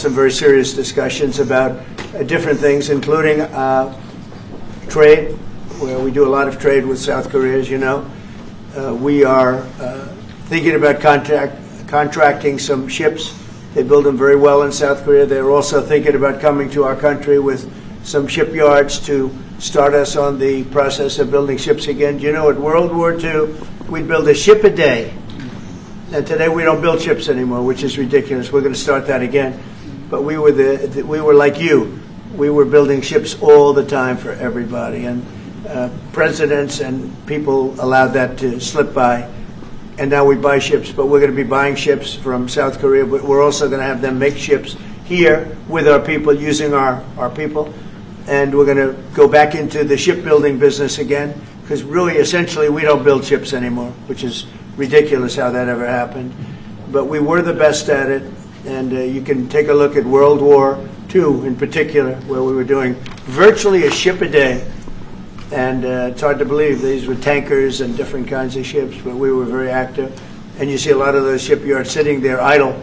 some very serious discussions about different things, including trade, where we do a lot of trade with South Korea, as you know. We are thinking about contracting some ships. They build them very well in South Korea. They're also thinking about coming to our country with some shipyards to start us on the process of building ships again. You know, at World War II, we'd build a ship a day. And today we don't build ships anymore, which is ridiculous. We're going to start that again. But we were like you. We were building ships all the time for everybody. And presidents and people allowed that to slip by. And now we buy ships, but we're going to be buying ships from South Korea, but we're also going to have them make ships here with our people, using our people. And we're going to go back into the shipbuilding business again, because really, essentially, we don't build ships anymore, which is ridiculous how that ever happened. But we were the best at it, and you can take a look at World War II in particular, where we were doing virtually a ship a day. And it's hard to believe these were tankers and different kinds of ships, but we were very active. And you see a lot of those shipyards sitting there idle,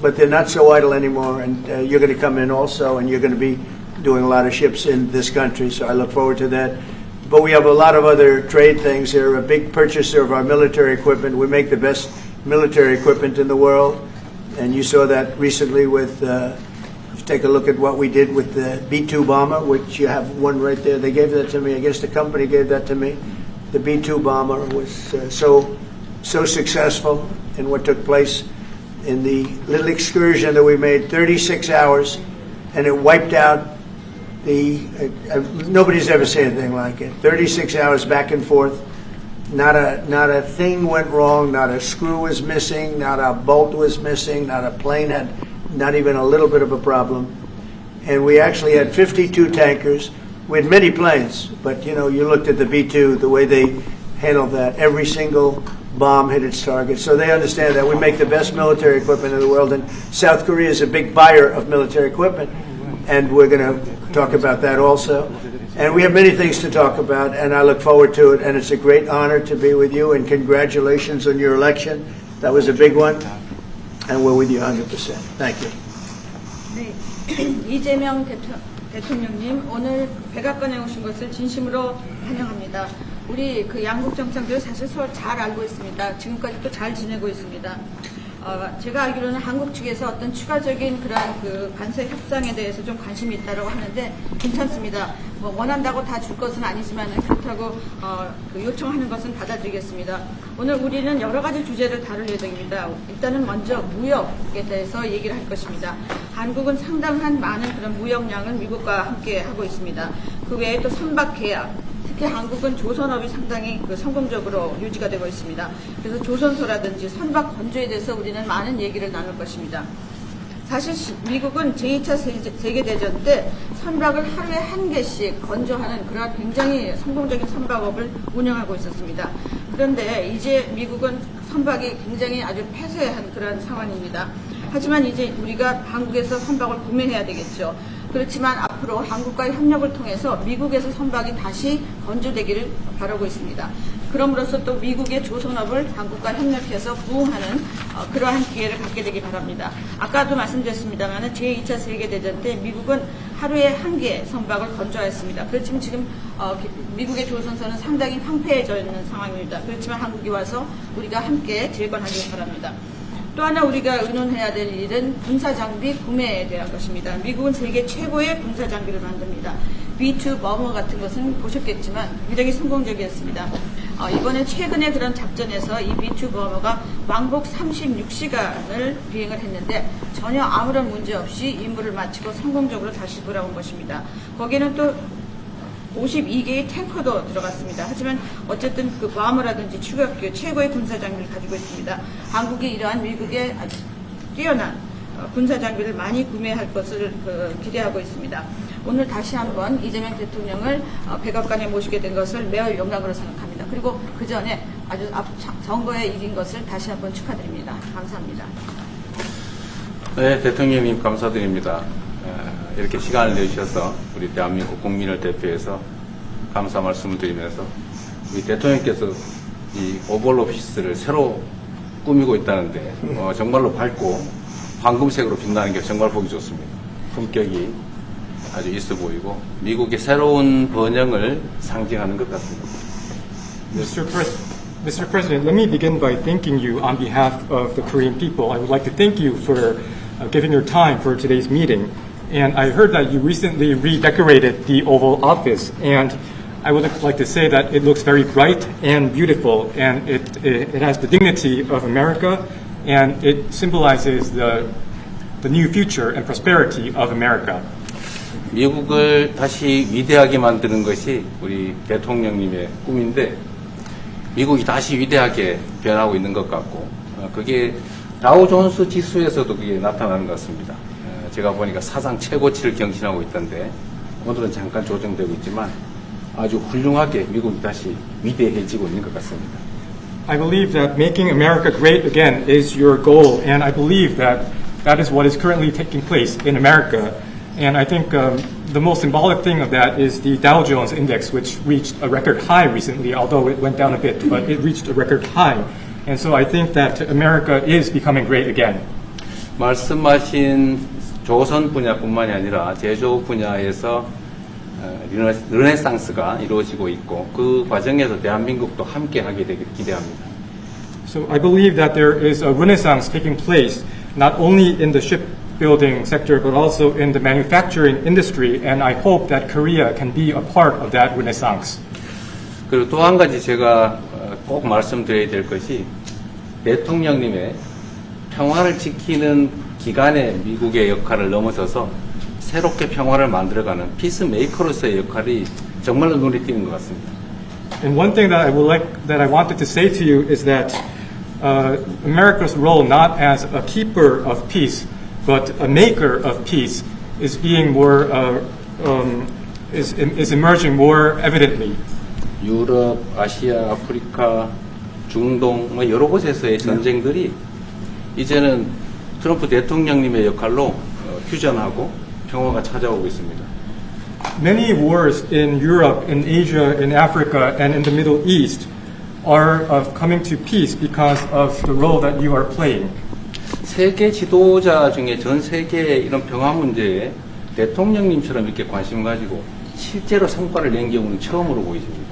but they're not so idle anymore. And you're going to come in also, and you're going to be doing a lot of ships in this country, so I look forward to that. But we have a lot of other trade things. They're a big purchaser of our military equipment. We make the best military equipment in the world, and you saw that recently with take a look at what we did with the B-2 bomber, which you have one right there. They gave that to me. I guess the company gave that to me. The B-2 bomber was so successful in what took place in the little excursion that we made, 36 hours, and it wiped out nobody's ever seen anything like it. 36 hours back and forth. Not a thing went wrong. Not a screw was missing. Not a bolt was missing. Not a plane had not even a little bit of a problem. And we actually had 52 tankers. We had many planes, but you looked at the B-2, the way they handled that. Every single bomb hit its target. So they understand that we make the best military equipment in the world, and South Korea is a big buyer of military equipment. And we're going to talk about that also. And we have many things to talk about, and I look forward to it. And it's a great honor to be with you, and congratulations on your election. That was a big one. And we're with you 100%. Thank you. 네, 이재명 대통령님, 오늘 백악관에 오신 것을 진심으로 환영합니다. 우리 그 양국 정상들 사실 서로 잘 알고 있습니다. 지금까지도 잘 지내고 있습니다. 제가 알기로는 한국 측에서 어떤 추가적인 그런 그 관세 협상에 대해서 좀 관심이 있다고 하는데 괜찮습니다. 뭐 원한다고 다 줄 것은 아니지만 그렇다고 그 요청하는 것은 받아들이겠습니다. 오늘 우리는 여러 가지 주제를 다룰 예정입니다. 일단은 먼저 무역에 대해서 얘기를 할 것입니다. 한국은 상당한 많은 그런 무역량을 미국과 함께 하고 있습니다. 그 외에 또 선박 계약, 특히 한국은 조선업이 상당히 성공적으로 유지가 되고 있습니다. 그래서 조선소라든지 선박 건조에 대해서 우리는 많은 얘기를 나눌 것입니다. 사실 미국은 제2차 세계대전 때 선박을 하루에 한 개씩 건조하는 그런 굉장히 성공적인 선박업을 운영하고 있었습니다. 그런데 이제 미국은 선박이 굉장히 아주 폐쇄한 그런 상황입니다. 하지만 이제 우리가 한국에서 선박을 구매해야 되겠죠. 그렇지만 앞으로 한국과의 협력을 통해서 미국에서 선박이 다시 건조되기를 바라고 있습니다. 그럼으로써 또 미국의 조선업을 한국과 협력해서 부흥하는 그러한 기회를 갖게 되기 바랍니다. 아까도 말씀드렸습니다만 제2차 세계대전 때 미국은 하루에 한 개 선박을 건조했습니다. 그렇지만 지금 미국의 조선선은 상당히 황폐해져 있는 상황입니다. 그렇지만 한국이 와서 우리가 함께 재건하기 바랍니다. 또 하나 우리가 의논해야 될 일은 군사장비 구매에 대한 것입니다. 미국은 세계 최고의 군사장비를 만듭니다. B-2 버머 같은 것은 보셨겠지만 굉장히 성공적이었습니다. 이번에 최근에 그런 작전에서 이 B-2 버머가 왕복 36시간을 비행을 했는데 전혀 아무런 문제 없이 임무를 마치고 성공적으로 다시 돌아온 것입니다. 거기에는 또 52개의 탱커도 들어갔습니다. 하지만 어쨌든 그 버머라든지 추격기 최고의 군사장비를 가지고 있습니다. 한국이 이러한 미국의 아주 뛰어난 군사장비를 많이 구매할 것을 기대하고 있습니다. 오늘 다시 한번 이재명 대통령을 백악관에 모시게 된 것을 매우 영광으로 생각합니다. 그리고 그 전에 아주 선거에 이긴 것을 다시 한번 축하드립니다. 감사합니다. 네, 대통령님 감사드립니다. 이렇게 시간을 내주셔서 우리 대한민국 국민을 대표해서 감사 말씀을 드리면서 우리 대통령께서 이 오벌 오피스를 새로 꾸미고 있다는데 정말로 밝고 황금색으로 빛나는 게 정말 보기 좋습니다. 품격이 아주 있어 보이고 미국의 새로운 번영을 상징하는 것 같습니다. Mr. President, let me begin by thanking you on behalf of the Korean people. I would like to thank you for giving your time for today's meeting. And I heard that you recently redecorated the Oval Office, and I would like to say that it looks very bright and beautiful, and it has the dignity of America, and it symbolizes the new future and prosperity of America. 미국을 다시 위대하게 만드는 것이 우리 대통령님의 꿈인데 미국이 다시 위대하게 변하고 있는 것 같고 그게 다우존스 지수에서도 그게 나타나는 것 같습니다. 제가 보니까 사상 최고치를 경신하고 있던데 오늘은 잠깐 조정되고 있지만 아주 훌륭하게 미국이 다시 위대해지고 있는 것 같습니다. I believe that making America great again is your goal, and I believe that that is what is currently taking place in America. And I think the most symbolic thing of that is the Dow Jones Index, which reached a record high recently, although it went down a bit, but it reached a record high. And so I think that America is becoming great again. 말씀하신 조선 분야뿐만이 아니라 제조 분야에서 르네상스가 이루어지고 있고 그 과정에서 대한민국도 함께하게 되길 기대합니다. So I believe that there is a renaissance taking place not only in the shipbuilding sector but also in the manufacturing industry, and I hope that Korea can be a part of that renaissance. 그리고 또 한 가지 제가 꼭 말씀드려야 될 것이 대통령님의 평화를 지키는 기간의 미국의 역할을 넘어서서 새롭게 평화를 만들어가는 피스메이커로서의 역할이 정말로 눈에 띄는 것 같습니다. And one thing that I wanted to say to you is that America's role not as a keeper of peace but a maker of peace is being more is emerging more evidently. 유럽, 아시아, 아프리카, 중동 여러 곳에서의 전쟁들이 이제는 트럼프 대통령님의 역할로 휴전하고 평화가 찾아오고 있습니다. Many wars in Europe, in Asia, in Africa, and in the Middle East are coming to peace because of the role that you are playing. 세계 지도자 중에 전 세계의 이런 평화 문제에 대통령님처럼 이렇게 관심 가지고 실제로 성과를 낸 경우는 처음으로 보이십니다.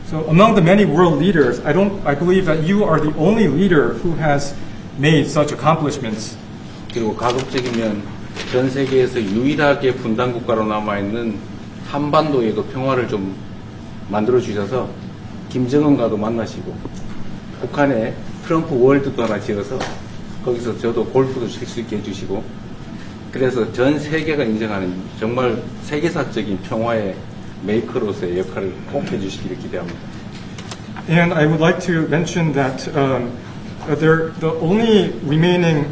So among the many world leaders, I believe that you are the only leader who has made such accomplishments. 그리고 가급적이면 전 세계에서 유일하게 분단 국가로 남아있는 한반도의 그 평화를 좀 만들어 주셔서 김정은과도 만나시고 북한에 트럼프 월드도 하나 지어서 거기서 저도 골프도 칠 수 있게 해주시고 그래서 전 세계가 인정하는 정말 세계사적인 평화의 메이커로서의 역할을 꼭 해주시기를 기대합니다. And I would like to mention that the only remaining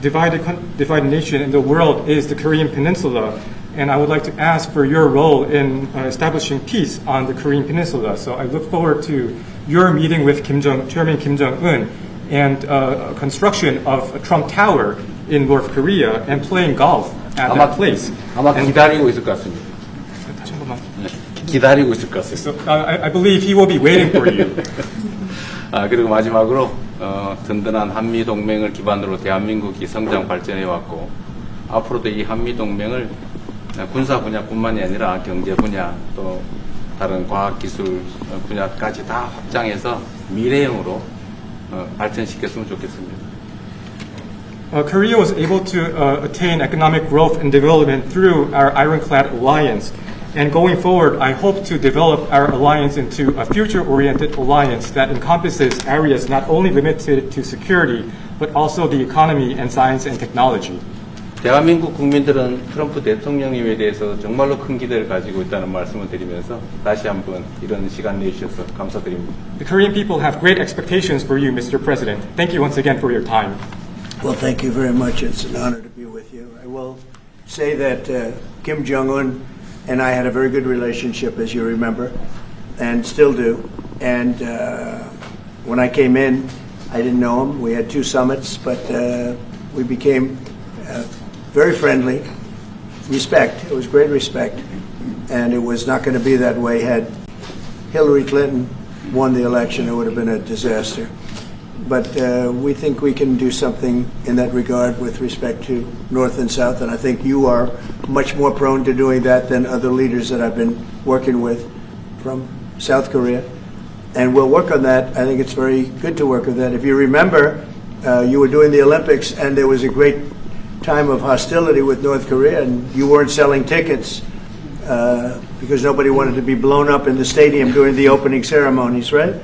divided nation in the world is the Korean Peninsula, and I would like to ask for your role in establishing peace on the Korean Peninsula. So I look forward to your meeting with Chairman Kim Jong-un and construction of a Trump Tower in North Korea and playing golf at that place. 아마 기다리고 있을 것 같습니다. 다시 한 번만. 기다리고 있을 것 같습니다. So I believe he will be waiting for you. 그리고 마지막으로 든든한 한미 동맹을 기반으로 대한민국이 성장 발전해 왔고 앞으로도 이 한미 동맹을 군사 분야뿐만이 아니라 경제 분야 또 다른 과학 기술 분야까지 다 확장해서 미래형으로 발전시켰으면 좋겠습니다. Korea was able to attain economic growth and development through our ironclad alliance. And going forward, I hope to develop our alliance into a future-oriented alliance that encompasses areas not only limited to security, but also the economy and science and technology. 대한민국 국민들은 트럼프 대통령님에 대해서 정말로 큰 기대를 가지고 있다는 말씀을 드리면서 다시 한번 이런 시간 내주셔서 감사드립니다. The Korean people have great expectations for you, Mr. President. Thank you once again for your time. Well, thank you very much. It's an honor to be with you. I will say that Kim Jong-un and I had a very good relationship, as you remember, and still do. And when I came in, I didn't know him. We had 2 summits, but we became very friendly. Respect. It was great respect. And it was not going to be that way had Hillary Clinton won the election. It would have been a disaster. but we think we can do something in that regard with respect to North and South, and I think you are much more prone to doing that than other leaders that I've been working with from South Korea. And we'll work on that. I think it's very good to work on that. If you remember, you were doing the Olympics, and there was a great time of hostility with North Korea, and you weren't selling tickets because nobody wanted to be blown up in the stadium during the opening ceremonies, right?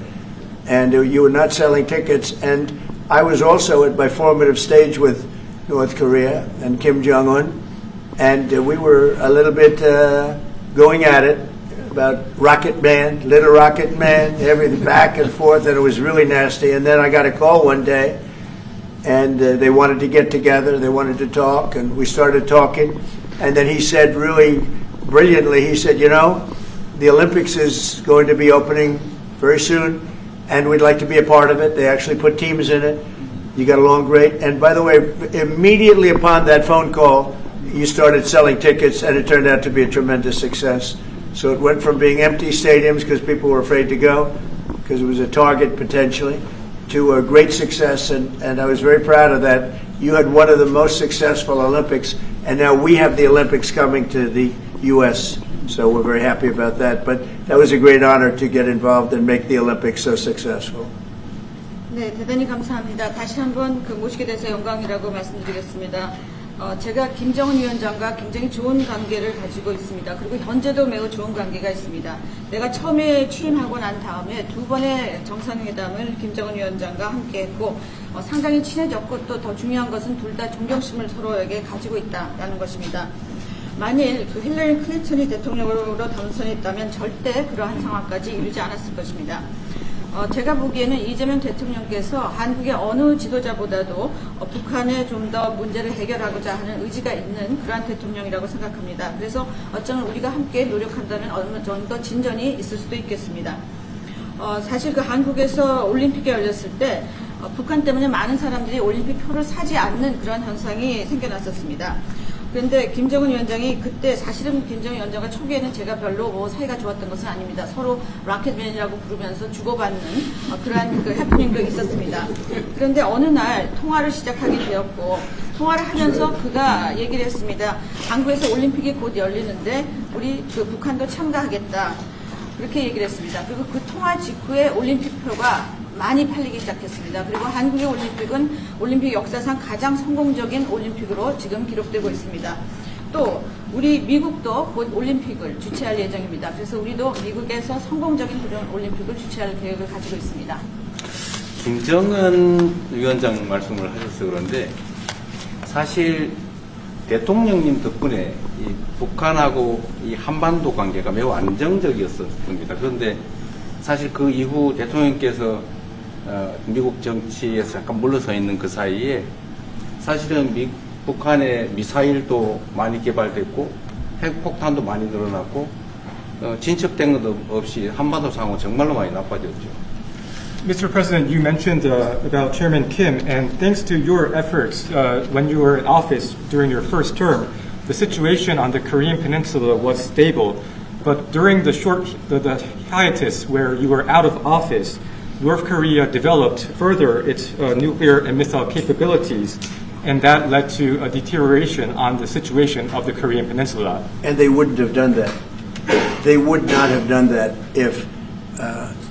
And you were not selling tickets. And I was also at my formative stage with North Korea and Kim Jong-un, and we were a little bit going at it about Rocket Man, Little Rocket Man, everything back and forth, and it was really nasty. And then I got a call one day, and they wanted to get together, they wanted to talk, and we started talking. And then he said really brilliantly, he said, you know, the Olympics is going to be opening very soon, and we'd like to be a part of it. They actually put teams in it. You got along great. And by the way, immediately upon that phone call, you started selling tickets, and it turned out to be a tremendous success. So it went from being empty stadiums because people were afraid to go, because it was a target potentially, to a great success. And I was very proud of that. You had one of the most successful Olympics, and now we have the Olympics coming to the U.S., so we're very happy about that. But that was a great honor to get involved and make the Olympics so successful. 네, 대단히 감사합니다. 다시 한번 모시게 돼서 영광이라고 말씀드리겠습니다. 제가 김정은 위원장과 굉장히 좋은 관계를 가지고 있습니다. 그리고 현재도 매우 좋은 관계가 있습니다. 내가 처음에 취임하고 난 다음에 두 번의 정상회담을 김정은 위원장과 함께 했고 상당히 친해졌고 또 더 중요한 것은 둘 다 존경심을 서로에게 가지고 있다라는 것입니다. 만일 힐러리 클린턴이 대통령으로 당선했다면 절대 그러한 상황까지 이루지 않았을 것입니다. 제가 보기에는 이재명 대통령께서 한국의 어느 지도자보다도 북한에 좀 더 문제를 해결하고자 하는 의지가 있는 그러한 대통령이라고 생각합니다. 그래서 어쩌면 우리가 함께 노력한다면 어느 정도 진전이 있을 수도 있겠습니다. 사실 그 한국에서 올림픽이 열렸을 때 북한 때문에 많은 사람들이 올림픽 표를 사지 않는 그런 현상이 생겨났었습니다. 그런데 김정은 위원장이 그때 사실은 김정은 위원장과 초기에는 제가 별로 사이가 좋았던 것은 아닙니다. 서로 라켓맨이라고 부르면서 주고받는 그러한 그 해프닝도 있었습니다. 그런데 어느 날 통화를 시작하게 되었고 통화를 하면서 그가 얘기를 했습니다. 한국에서 올림픽이 곧 열리는데 우리 그 북한도 참가하겠다. 그렇게 얘기를 했습니다. 그리고 그 통화 직후에 올림픽표가 많이 팔리기 시작했습니다. 그리고 한국의 올림픽은 올림픽 역사상 가장 성공적인 올림픽으로 지금 기록되고 있습니다. 또 우리 미국도 곧 올림픽을 주최할 예정입니다. 그래서 우리도 미국에서 성공적인 그런 올림픽을 주최할 계획을 가지고 있습니다. 김정은 위원장 말씀을 하셔서 그런데 사실 대통령님 덕분에 이 북한하고 이 한반도 관계가 매우 안정적이었습니다. 그런데 사실 그 이후 대통령께서 미국 정치에서 잠깐 물러서 있는 그 사이에 사실은 북한의 미사일도 많이 개발됐고 핵폭탄도 많이 늘어났고 진척된 것도 없이 한반도 상황은 정말로 많이 나빠졌죠. Mr. President, you mentioned about Chairman Kim, and thanks to your efforts when you were in office during your first term, the situation on the Korean Peninsula was stable. But during the hiatus where you were out of office, North Korea developed further its nuclear and missile capabilities, and that led to a deterioration on the situation of the Korean Peninsula. And they wouldn't have done that. They would not have done that if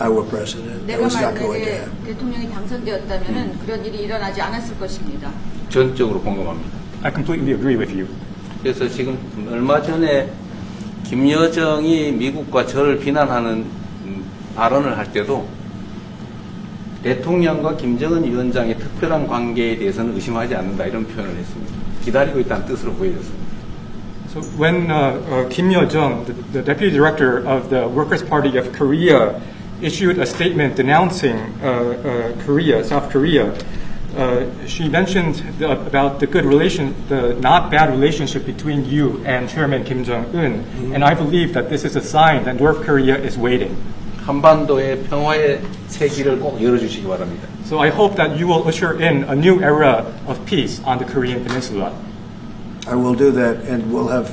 I were president. That 내가 was not going to 만약에 happen. 대통령이 당선되었다면 그런 일이 일어나지 않았을 것입니다. 전적으로 공감합니다. I completely agree with you. 그래서 지금 얼마 전에 김여정이 미국과 저를 비난하는 발언을 할 때도 대통령과 김정은 위원장의 특별한 관계에 대해서는 의심하지 않는다 이런 표현을 했습니다. 기다리고 있다는 뜻으로 보여졌습니다. So when Kim Yo-jong, the deputy director of the Workers' Party of Korea, issued a statement denouncing South Korea, she mentioned about the the not bad relationship between you and Chairman Kim Jong-un, and I believe that this is a sign that North Korea is waiting. 한반도의 평화의 새 길을 꼭 열어주시기 바랍니다. So I hope that you will usher in a new era of peace on the Korean Peninsula. I will do that, and we'll have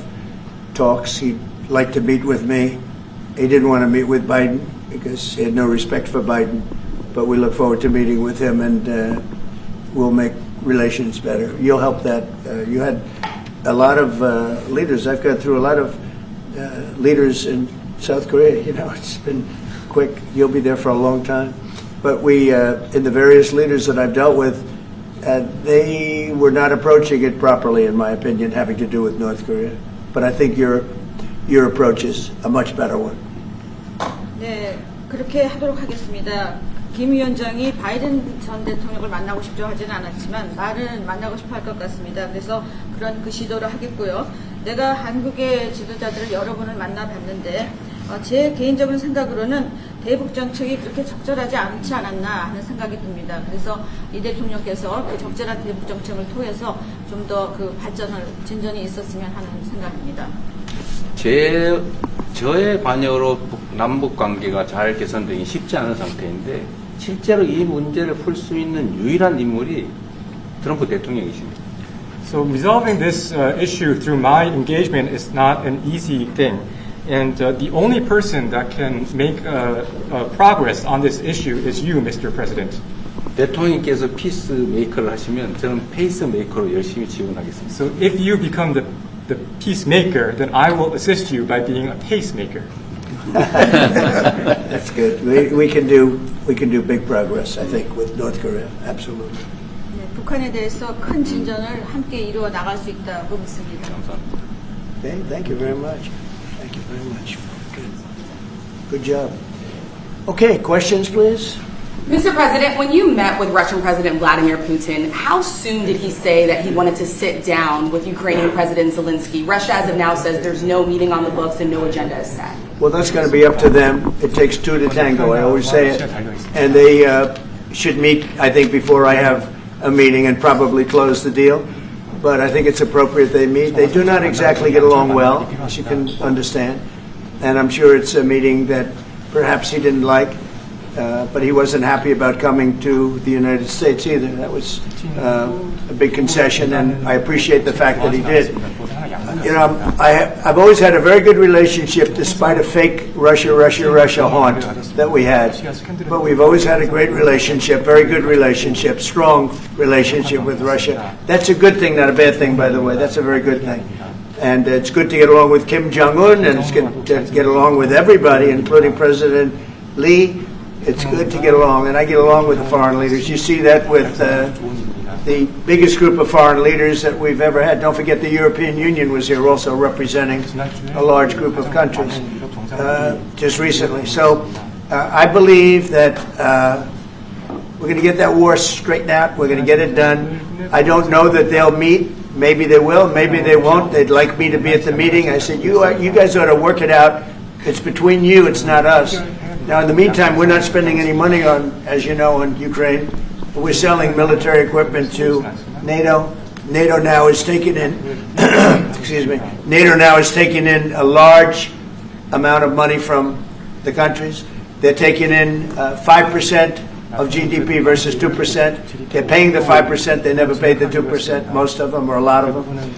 talks. He'd like to meet with me. He didn't want to meet with Biden because he had no respect for Biden. but we look forward to meeting with him, and we'll make relations better. You'll help that. You had a lot of leaders. I've gone through a lot of leaders in South Korea. You know, it's been quick. You'll be there for a long time. But we, in the various leaders that I've dealt with, they were not approaching it properly, in my opinion, having to do with North Korea. But I think your approach is a much better one. 네, 그렇게 하도록 하겠습니다. 김 위원장이 바이든 전 대통령을 만나고 싶죠 하지는 않았지만 말은 만나고 싶어 할 것 같습니다. 그래서 그런 그 시도를 하겠고요. 내가 한국의 지도자들을 여러 번을 만나봤는데 제 개인적인 생각으로는 대북 정책이 그렇게 적절하지 않지 않았나 하는 생각이 듭니다. 그래서 이 대통령께서 그 적절한 대북 정책을 통해서 좀 더 그 진전이 있었으면 하는 생각입니다. 저의 관여로 남북 관계가 잘 개선되기 쉽지 않은 상태인데 실제로 이 문제를 풀 수 있는 유일한 인물이 트럼프 대통령이십니다. So resolving this issue through my engagement is not an easy thing. And the only person that can make progress on this issue is you, Mr. President. 대통령께서 피스 메이커를 하시면 저는 페이스 메이커로 열심히 지원하겠습니다. So if you become the peacemaker, then I will assist you by being a pacemaker. That's good. We can do big progress, I think, with North Korea. Absolutely. 네, 북한에 대해서 큰 진전을 함께 이루어 나갈 수 있다고 믿습니다. 감사합니다. Okay, thank you very much. Thank you very much. Good job. Okay, questions, please? Mr. President, when you met with Russian President Vladimir Putin, how soon did he say that he wanted to sit down with Ukrainian President Zelensky? Russia, as of now, says there's no meeting on the books and no agenda is set. Well, that's going to be up to them. It takes two to tango. I always say it. And they should meet, I think, before I have a meeting and probably close the deal. But I think it's appropriate they meet. They do not exactly get along well, as you can understand. And I'm sure it's a meeting that perhaps he didn't like. But he wasn't happy about coming to the United States either. That was a big concession, and I appreciate the fact that he did. You know, I've always had a very good relationship, despite a fake Russia haunt that we had. But we've always had a great relationship, very good relationship, strong relationship with Russia. That's a good thing, not a bad thing, by the way. That's a very good thing. And it's good to get along with Kim Jong-un, and it's good to get along with everybody, including President Lee. It's good to get along, and I get along with the foreign leaders. You see that with the biggest group of foreign leaders that we've ever had. Don't forget the European Union was here also representing a large group of countries just recently. So I believe that we're going to get that war straightened out. We're going to get it done. I don't know that they'll meet. Maybe they will. Maybe they won't. They'd like me to be at the meeting. I said, you guys ought to work it out. It's between you. It's not us. Now, in the meantime, we're not spending any money on, as you know, in Ukraine. We're selling military equipment to NATO. NATO now is taking in, excuse me, NATO now is taking in a large amount of money from the countries. They're taking in 5% of GDP versus 2%. They're paying the 5%. They never paid the 2%, most of them, or a lot of them.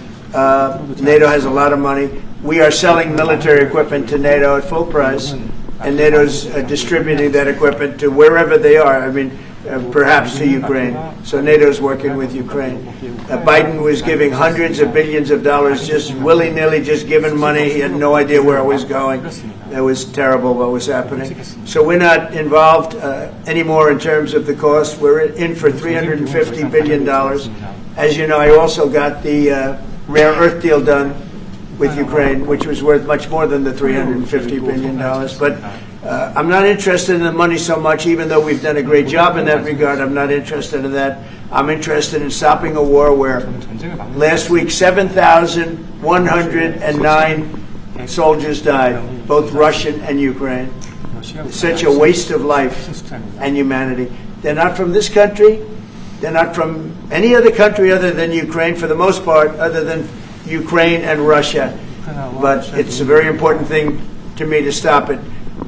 NATO has a lot of money. We are selling military equipment to NATO at full price. And NATO's distributing that equipment to wherever they are. I mean, perhaps to Ukraine. So NATO's working with Ukraine. Biden was giving hundreds of billions of dollars, just willy-nilly, just giving money. He had no idea where it was going. It was terrible what was happening. So we're not involved anymore in terms of the cost. We're in for $350 billion. As you know, I also got the rare earth deal done with Ukraine, which was worth much more than the $350 billion. But I'm not interested in the money so much, even though we've done a great job in that regard. I'm not interested in that. I'm interested in stopping a war where last week 7,109 soldiers died, both Russian and Ukraine. It's such a waste of life and humanity. They're not from this country. They're not from any other country other than Ukraine, for the most part, other than Ukraine and Russia. But it's a very important thing to me to stop it.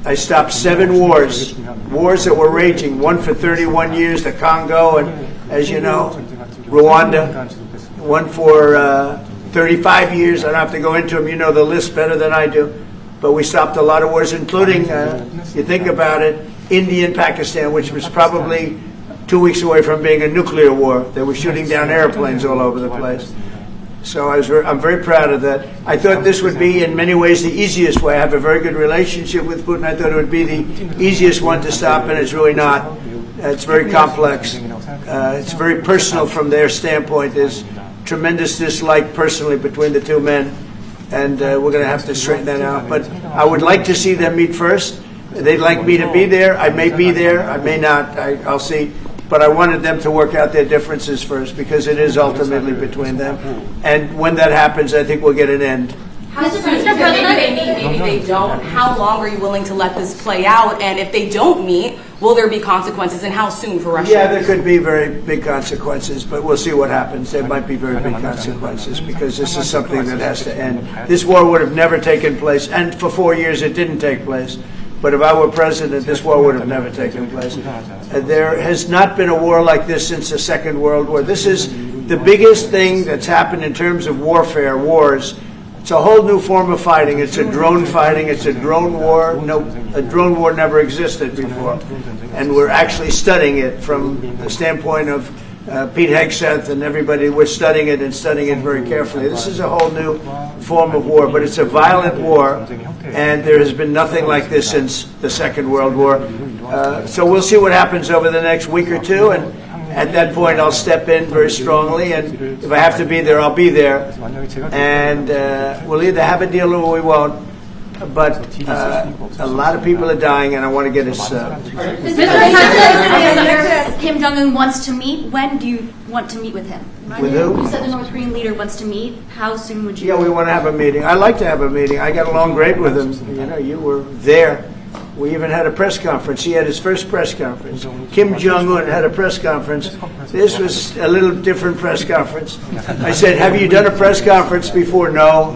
I stopped 7 wars that were raging, one for 31 years, the Congo, and as you know, Rwanda, one for 35 years. I don't have to go into them. You know the list better than I do. But we stopped a lot of wars, including, you think about it, India and Pakistan, which was probably 2 weeks away from being a nuclear war. They were shooting down airplanes all over the place. So I'm very proud of that. I thought this would be, in many ways, the easiest way. I have a very good relationship with Putin. I thought it would be the easiest one to stop, and it's really not. It's very complex. It's very personal from their standpoint. There's tremendous dislike personally between the two men, and we're going to have to straighten that out. But I would like to see them meet first. They'd like me to be there. I may be there. I may not. I'll see. But I wanted them to work out their differences first, because it is ultimately between them. And when that happens, I think we'll get an end. Mr. President, maybe they meet, maybe they don't. How long are you willing to let this play out? And if they don't meet, will there be consequences, and how soon for Russia? Yeah, there could be very big consequences, but we'll see what happens. There might be very big consequences, because this is something that has to end. This war would have never taken place, and for 4 years it didn't take place. But if I were president, this war would have never taken place. There has not been a war like this since the Second World War. This is the biggest thing that's happened in terms of warfare, wars. It's a whole new form of fighting. It's a drone fighting. It's a drone war. No, a drone war never existed before. And we're actually studying it from the standpoint of Pete Hegseth and everybody. We're studying it and studying it very carefully. This is a whole new form of war, but it's a violent war, and there has been nothing like this since the Second World War. So we'll see what happens over the next week or two, and at that point I'll step in very strongly, and if I have to be there, I'll be there. And we'll either have a deal or we won't. But a lot of people are dying, and I want to get us... Mr. President, Kim Jong-un wants to meet. When do you want to meet with him? With who? You said the North Korean leader wants to meet. How soon would you? Yeah, we want to have a meeting. I like to have a meeting. I got along great with him. You know, you were there. We even had a press conference. He had his first press conference. Kim Jong-un had a press conference. This was a little different press conference. I said, have you done a press conference before? No.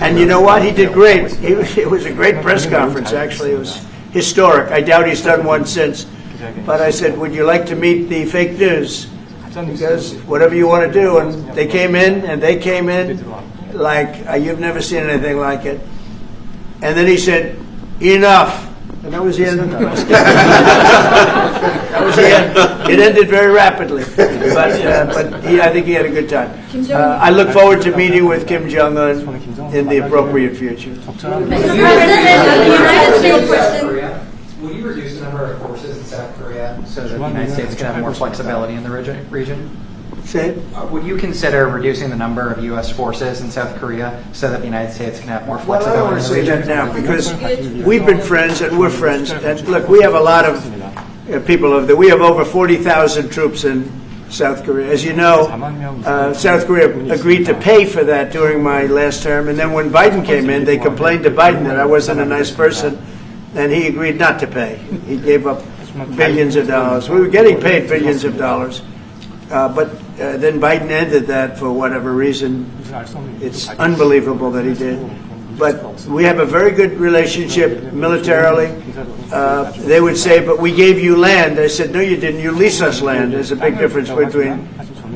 And you know what? He did great. It was a great press conference, actually. It was historic. I doubt he's done one since. But I said, would you like to meet the fake news? Because whatever you want to do. And they came in, like you've never seen anything like it. And then he said, enough. And that was the end of the press. That was the end. It ended very rapidly. But I think he had a good time. I look forward to meeting with Kim Jong-un in the appropriate future. Mr. President, the United States Will you reduce the number of forces in South Korea so that the United States can have more flexibility in the region? Say it. Would you consider reducing the number of U.S. forces in South Korea so that the United States can have more Well, I don't flexibility want in to the say region? that now, because we've been friends and we're friends. And look, we have a lot of people over there. We have over 40,000 troops in South Korea. As you know, South Korea agreed to pay for that during my last term. And then when Biden came in, they complained to Biden that I wasn't a nice person, and he agreed not to pay. He gave up billions of dollars. We were getting paid billions of dollars. But then Biden ended that for whatever reason. It's unbelievable that he did. But we have a very good relationship militarily. They would say, but we gave you land. I said, no, you didn't. You lease us land. There's a big difference between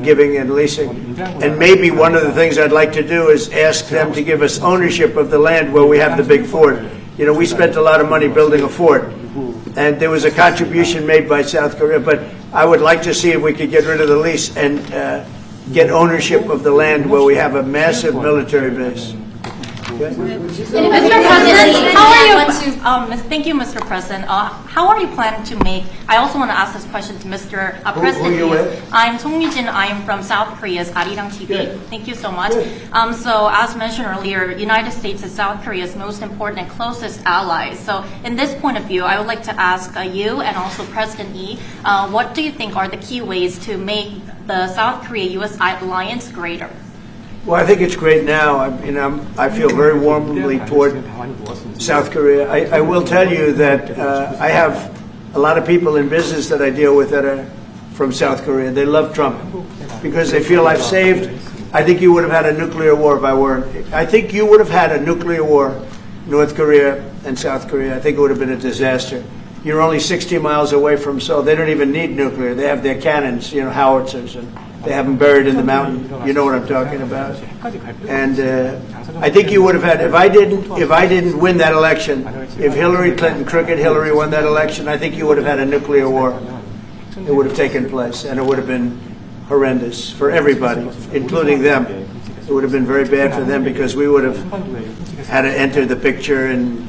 giving and leasing. And maybe one of the things I'd like to do is ask them to give us ownership of the land where we have the big fort. You know, we spent a lot of money building a fort, and there was a contribution made by South Korea, but I would like to see if we could get rid of the lease and get ownership of the land where we have a massive military base. Okay? Mr. President, how are you? Thank you, Mr. President. How are you planning to make? I also want to ask this question to Mr. President. Who are you with? I'm Song Yujin. I'm from South Korea's Arirang TV. Good. Thank you so much. Good. So, as mentioned earlier, United States is South Korea's most important and closest ally. So, in this point of view, I would like to ask you and also President Lee, what do you think are the key ways to make the South Korea-U.S. alliance greater? Well, I think it's great now. I feel very warmly toward South Korea. I will tell you that I have a lot of people in business that I deal with that are from South Korea. They love Trump because they feel I've saved. I think you would have had a nuclear war if I weren't. I think you would have had a nuclear war, North Korea and South Korea. I think it would have been a disaster. You're only 60 miles away from Seoul. They don't even need nuclear. They have their cannons, howitzers, and They have them buried in the mountain. You know what I'm talking about. And I think you would have had, if I didn't win that election, if Hillary Clinton, crooked Hillary, won that election, I think you would have had a nuclear war. It would have taken place, and it would have been horrendous for everybody, including them. It would have been very bad for them because we would have had to enter the picture, and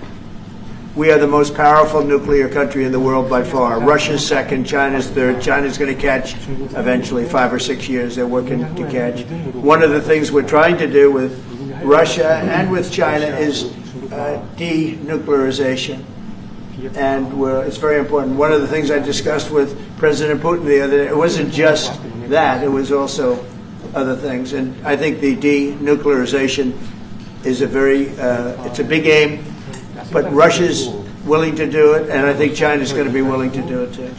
we are the most powerful nuclear country in the world by far. Russia's second, China's third. China's going to catch eventually, 5 or 6 years. They're working to catch. One of the things we're trying to do with Russia and with China is denuclearization. And it's very important. One of the things I discussed with President Putin the other day, it wasn't just that, it was also other things. And I think the denuclearization is it's a big aim, but Russia's willing to do it, and I think China's going to be willing to do it too.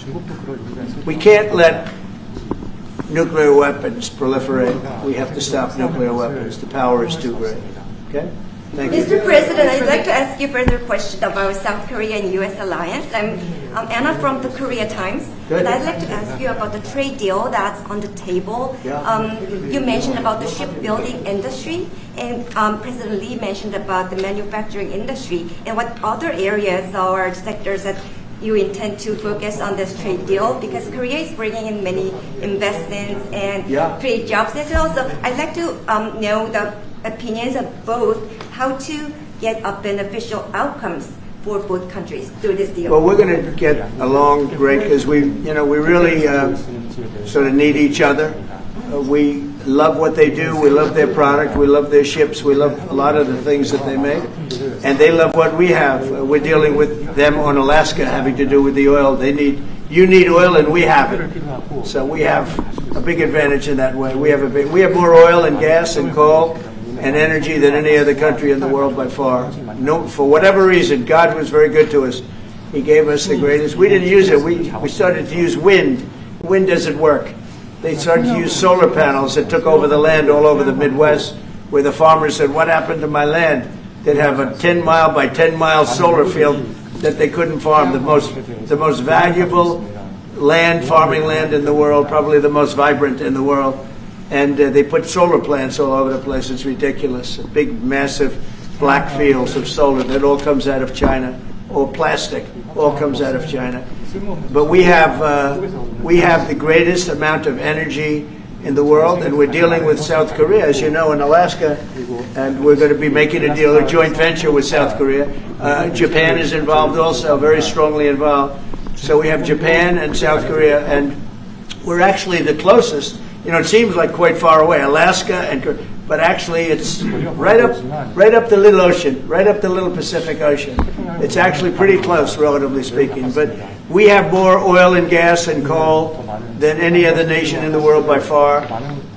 We can't let nuclear weapons proliferate. We have to stop nuclear weapons. The power is too great. Okay? Thank you. Mr. President, I'd like to ask you further question about South Korea and U.S. alliance. I'm Anna from the Korea Times. Good. And I'd like to ask you about the trade deal that's on the table. Yeah. You mentioned about the shipbuilding industry, and President Lee mentioned about the manufacturing industry. And what other areas or sectors that you intend to focus on this trade deal? Because Korea is bringing in many investments and create jobs as well. So I'd like to know the opinions of both, how to get a beneficial outcomes for both countries through this deal. Well, we're going to get along great because we really sort of need each other. We love what they do. We love their product. We love their ships. We love a lot of the things that they make. And they love what we have. We're dealing with them on Alaska having to do with the oil. You need oil and we have it. So we have a big advantage in that way. We have more oil and gas and coal and energy than any other country in the world by far. No, for whatever reason, God was very good to us. He gave us the greatest. We didn't use it. We started to use wind. Wind doesn't work. They started to use solar panels that took over the land all over the Midwest, where the farmers said, what happened to my land? They'd have a 10-mile by 10-mile solar field that they couldn't farm. The most valuable farming land in the world, probably the most vibrant in the world. And they put solar plants all over the place. It's ridiculous. Big, massive black fields of solar that all comes out of China, or plastic, all comes out of China. But we have the greatest amount of energy in the world, and we're dealing with South Korea, as you know, in Alaska, and we're going to be making a deal, a joint venture with South Korea. Japan is involved also, very strongly involved. So we have Japan and South Korea, and we're actually the closest. It seems like quite far away, Alaska, but actually it's right up the little ocean, right up the little Pacific Ocean. It's actually pretty close, relatively speaking. But we have more oil and gas and coal than any other nation in the world by far,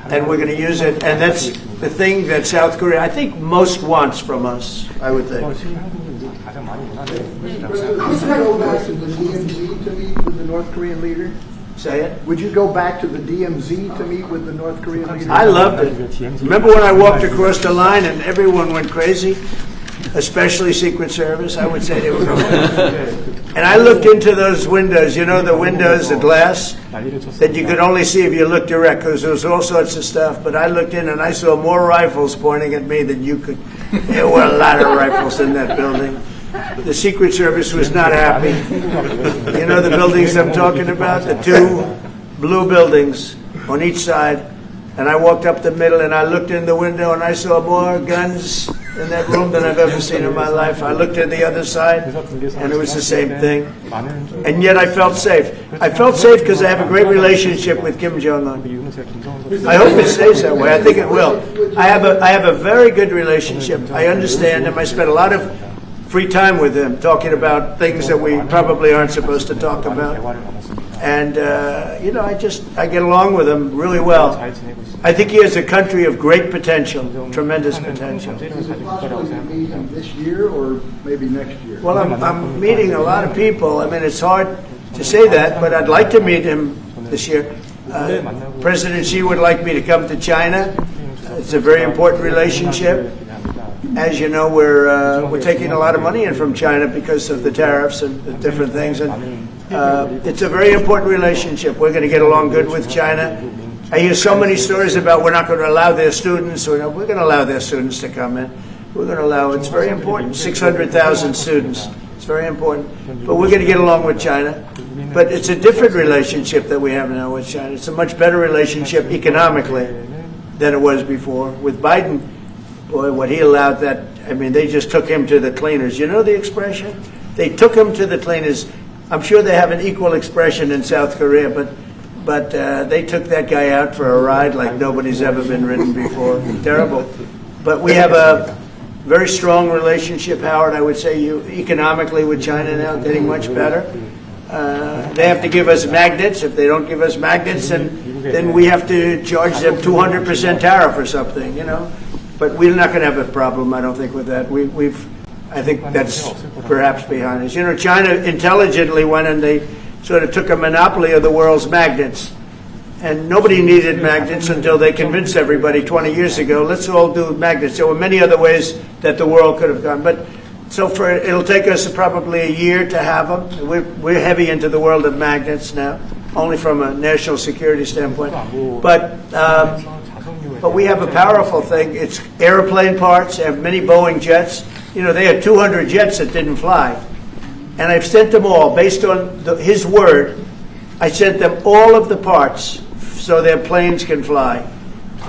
and we're going to use it. And that's the thing that South Korea, I think, most wants from us, I would think. Would you go back to the DMZ to meet with the North Korean leader? Say it. Would you go back to the DMZ to meet with the North Korean leader? I loved it. Remember when I walked across the line and everyone went crazy? Especially Secret Service, I would say they were crazy. And I looked into those windows, the windows, the glass, that you could only see if you looked direct, because there was all sorts of stuff. But I looked in and I saw more rifles pointing at me than you could. There were a lot of rifles in that building. The Secret Service was not happy. You know the buildings I'm talking about? The two blue buildings on each side. And I walked up the middle and I looked in the window and I saw more guns in that room than I've ever seen in my life. I looked at the other side and it was the same thing. And yet I felt safe. I felt safe because I have a great relationship with Kim Jong-un. I hope it stays that way. I think it will. I have a very good relationship. I understand him. I spent a lot of free time with him, talking about things that we probably aren't supposed to talk about. And, I get along with him really well. I think he has a country of great potential, tremendous potential. Is it possible to meet him this year or maybe next year? Well, I'm meeting a lot of people. I mean, it's hard to say that, but I'd like to meet him this year. President Xi would like me to come to China. It's a very important relationship. As you know, we're taking a lot of money in from China because of the tariffs and different things. And it's a very important relationship. We're going to get along good with China. I hear so many stories about we're not going to allow their students, or we're going to allow their students to come in. We're going to allow, it's very important, 600,000 students. It's very important. But we're going to get along with China. But it's a different relationship that we have now with China. It's a much better relationship economically than it was before. With Biden, boy, what he allowed that, I mean, they just took him to the cleaners. You know the expression? They took him to the cleaners. I'm sure they have an equal expression in South Korea, but they took that guy out for a ride like nobody's ever been ridden before. Terrible. But we have a very strong relationship, Howard, I would say, economically with China now, getting much better. They have to give us magnets. If they don't give us magnets, then we have to charge them 200% tariff or something, you know. But we're not going to have a problem, I don't think, with that. I think that's perhaps behind us. You know, China intelligently went and they sort of took a monopoly of the world's magnets. And nobody needed magnets until they convinced everybody 20 years ago, let's all do magnets. There were many other ways that the world could have gone. But so it'll take us probably a year to have them. We're heavy into the world of magnets now, only from a national security standpoint. But we have a powerful thing. It's airplane parts. They have many Boeing jets. You know, they had 200 jets that didn't fly. And I've sent them all, based on his word, I sent them all of the parts so their planes can fly.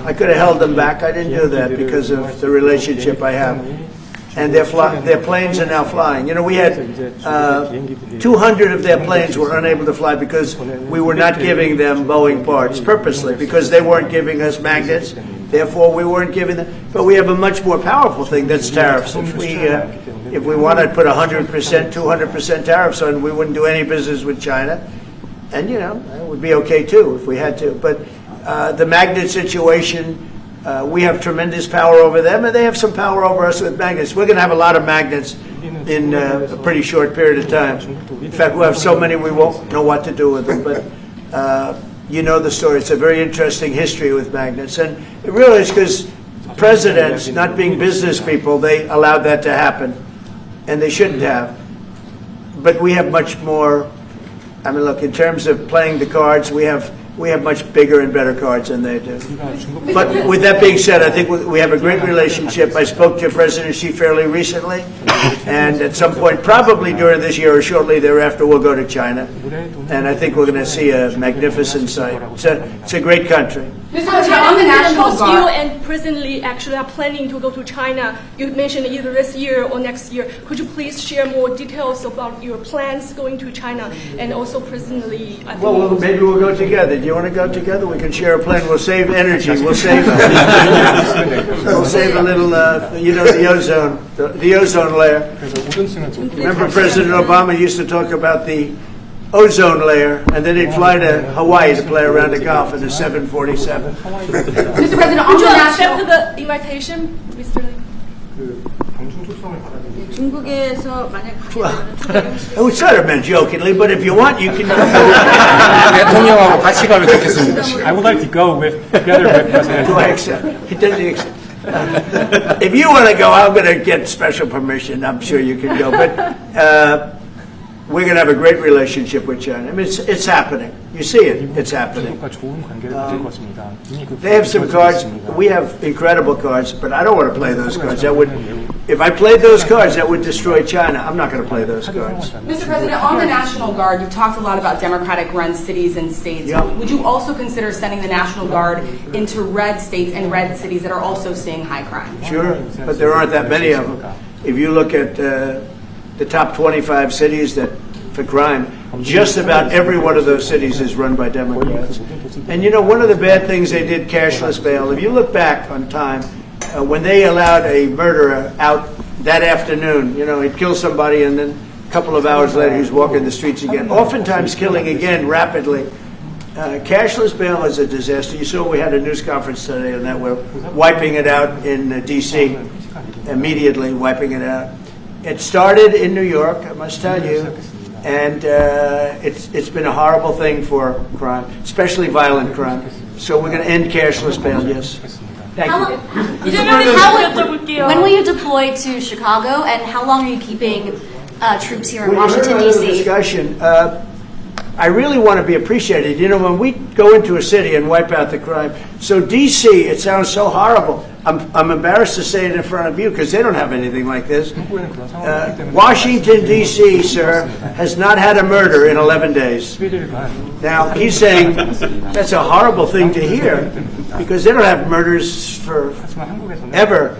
I could have held them back. I didn't do that because of the relationship I have. And their planes are now flying. You know, we had 200 of their planes were unable to fly because we were not giving them Boeing parts purposely, because they weren't giving us magnets. Therefore, we weren't giving them. But we have a much more powerful thing, that's tariffs. If we wanted to put 100%, 200% tariffs on, we wouldn't do any business with China. And, you know, it would be okay, too, if we had to. But the magnet situation, we have tremendous power over them, and they have some power over us with magnets. We're going to have a lot of magnets in a pretty short period of time. In fact, we'll have so many we won't know what to do with them. But you know the story. It's a very interesting history with magnets. And it really is because presidents, not being business people, they allowed that to happen. And they shouldn't have. But we have much more. I mean, look, in terms of playing the cards, we have much bigger and better cards than they do. But with that being said, I think we have a great relationship. I spoke to President Xi fairly recently, and at some point, probably during this year or shortly thereafter, we'll go to China. And I think we're going to see a magnificent sight. It's a great country. Mr. President, on the National both you Guard. and President Lee actually are planning to go to China. You mentioned either this year or next year. Could you please share more details about your plans going to China, and also President Lee? I think Well, maybe we'll go together. Do you want to go together? We can share a plane. We'll save energy. We'll save a little, the ozone layer. Remember President Obama used to talk about the ozone layer, and then he'd fly to Hawaii to play around the Gulf in a 747. Mr. President, on Would the you national. accept the invitation, Mr. Lee? 중국에서 만약 가게 되면 It was sort of meant jokingly, but if you want, you can. 대통령하고 같이 가면 좋겠습니다. I would like to go together with President. Do I accept? He doesn't accept. If you want to go, I'm going to get special permission. I'm sure you can go. But we're going to have a great relationship with China. I mean, it's happening. You see it. It's happening. They have some cards. We have incredible cards, but I don't want to play those cards. If I played those cards, that would destroy China. I'm not going to play those cards. Mr. President, on the National Guard, you've talked a lot about Democratic-run cities and states. Yeah. Would you also consider sending the National Guard into red states and red cities that are also seeing high crime? Sure, but there aren't that many of them. If you look at the top 25 cities for crime, just about every one of those cities is run by Democrats. And you know, one of the bad things they did, cashless bail, if you look back on time, when they allowed a murderer out that afternoon, you know, he'd kill somebody and then a couple of hours later he's walking the streets again, oftentimes killing again rapidly. Cashless bail is a disaster. You saw we had a news conference today on that. We're wiping it out in D.C., immediately wiping it out. It started in New York, I must tell you, and it's been a horrible thing for crime, especially violent crime. So we're going to end cashless bail, yes. Thank you. When will you deploy to Chicago, and how long are you keeping troops here in Well, you heard Washington, another D.C.? discussion. I really want to be appreciated. You know, when we go into a city and wipe out the crime, so D.C., it sounds so horrible. I'm embarrassed to say it in front of you because they don't have anything like this. Washington, D.C., sir, has not had a murder in 11 days. Now, he's saying that's a horrible thing to hear because they don't have murders for ever.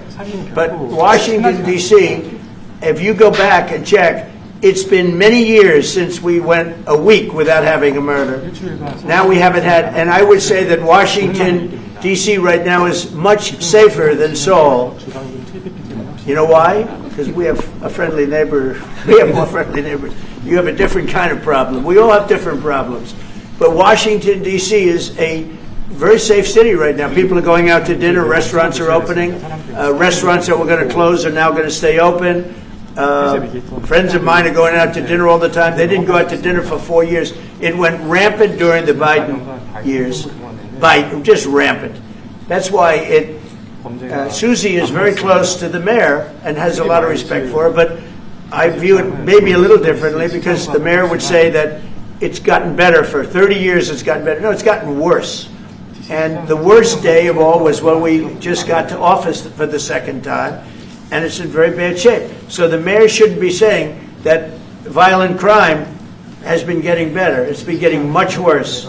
But Washington, D.C., if you go back and check, it's been many years since we went a week without having a murder. Now we haven't had, and I would say that Washington, D.C. right now is much safer than Seoul. You know why? Because we have a friendly neighbor. We have more friendly neighbors. You have a different kind of problem. We all have different problems. But Washington, D.C. is a very safe city right now. People are going out to dinner. Restaurants are opening. Restaurants that were going to close are now going to stay open. Friends of mine are going out to dinner all the time. They didn't go out to dinner for 4 years. It went rampant during the Biden years. Just rampant. That's why Susie is very close to the mayor and has a lot of respect for her, but I view it maybe a little differently because the mayor would say that it's gotten better. For 30 years it's gotten better. No, it's gotten worse. And the worst day of all was when we just got to office for the second time, and it's in very bad shape. So the mayor shouldn't be saying that violent crime has been getting better. It's been getting much worse.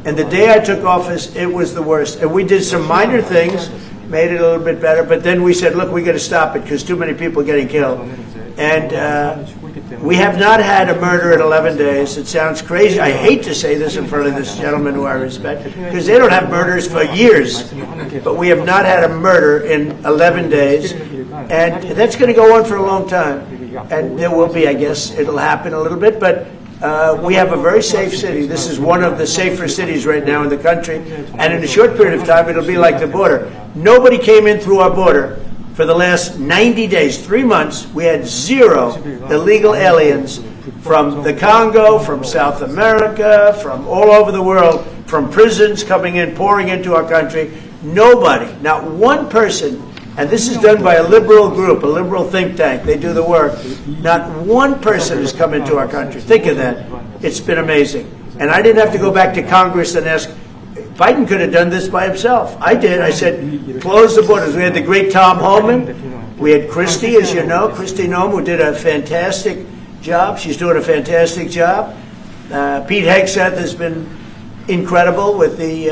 And the day I took office, it was the worst. And we did some minor things, made it a little bit better, but then we said, look, we got to stop it because too many people are getting killed. And we have not had a murder in 11 days. It sounds crazy. I hate to say this in front of this gentleman who I respect, because they don't have murders for years. But we have not had a murder in 11 days. And that's going to go on for a long time. And there will be, I guess, it'll happen a little bit, but we have a very safe city. This is one of the safer cities right now in the country. And in a short period of time, it'll be like the border. Nobody came in through our border. For the last 90 days, 3 months, we had 0 illegal aliens from the Congo, from South America, from all over the world, from prisons coming in, pouring into our country. Nobody, not one person, and this is done by a liberal group, a liberal think tank. They do the work. Not one person has come into our country. Think of that. It's been amazing. And I didn't have to go back to Congress and ask. Biden could have done this by himself. I did. I said, close the borders. We had the great Tom Homan. We had Christie, as you know, Christie Noem, who did a fantastic job. She's doing a fantastic job. Pete Hegseth has been incredible with the,